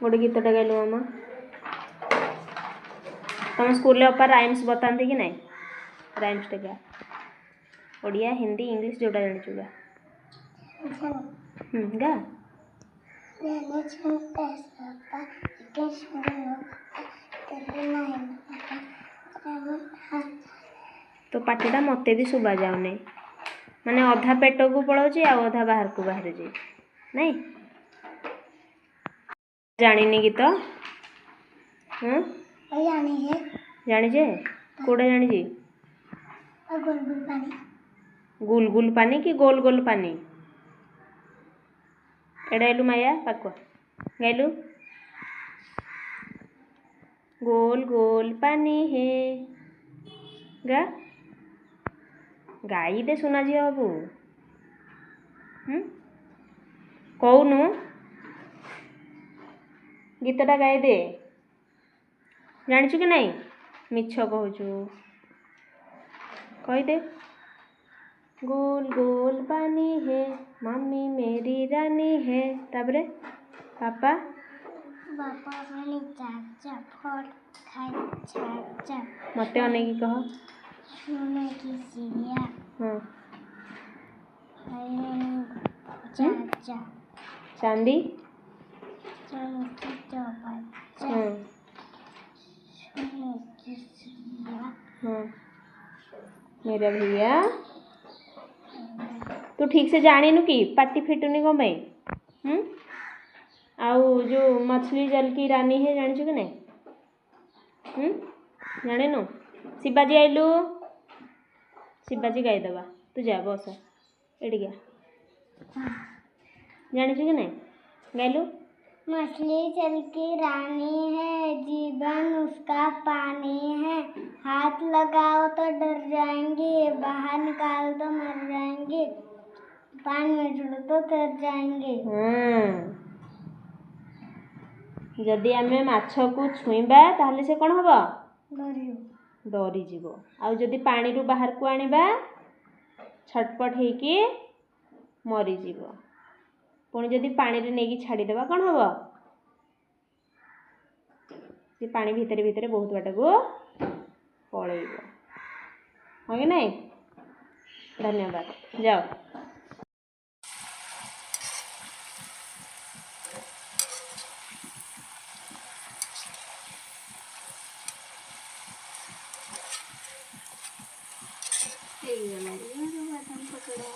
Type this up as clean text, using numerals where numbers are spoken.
गोटे गीतटा गाइलु मामा। तुम स्कूल अपा राइम्स बताते कि नहीं? राइम्स टे गा ओडिया हिंदी इंग्लिश जोटा जानी गा। गा तो पाटीटा मते भी शुभा जाऊनी माने अधा पेट को पलाउची आ अधा बाहर को बाहर जी नहीं जानी गीत जानी जे कोड़ा जानी जी गुल गुल पानी कि गोल गोल पानी एडाइलु माया पाकुआ गाइलु गोल गोल पानी है गा गाई दे सुना जी बाबू कौनु गीतटा गाई दे जानिचु कि नहीं मिछ कहूचु कही दे गोल गोल पानी है मम्मी मेरी रानी है ताबरे पापा बापा रानी चाचा फल खाए चाचा मते अनेकी कह सोने की चिड़िया हाँ चाचा चांदी सोने की चौपच्चा हाँ सोने की चिड़िया हाँ मेरा भैया तू ठीक से जानिनु कि पाटी फिटुनी कौन पाई आउ जो मछली जल की रानी है जानिछु कि नहीं जानिनु शिवाजी आइलु शिवाजी गाई दबा तू जा बस एडी गया जानिछु कि नहीं गाइलु मछली जल की रानी है जीवन उसका पानी है हाथ लगाओ तो डर जाएंगे बाहर निकाल तो मर जाएंगे पानी में जुड़ो तो तर जाएंगे जदि आमे माछ को छुईबा ताहले से कौन हबो डरी जीवो आउ जदि पानी रू बाहर को आनिबा छटपट हेकी मरी जीवो पुणी जदि पानी रे नेकी छाड़ी देबा कौन हबो से पानी भीतर भीतर बहुत बाटा को पळेइबो हो कि नहीं धन्यवाद जाओ ये मेरी बादाम पकड़ा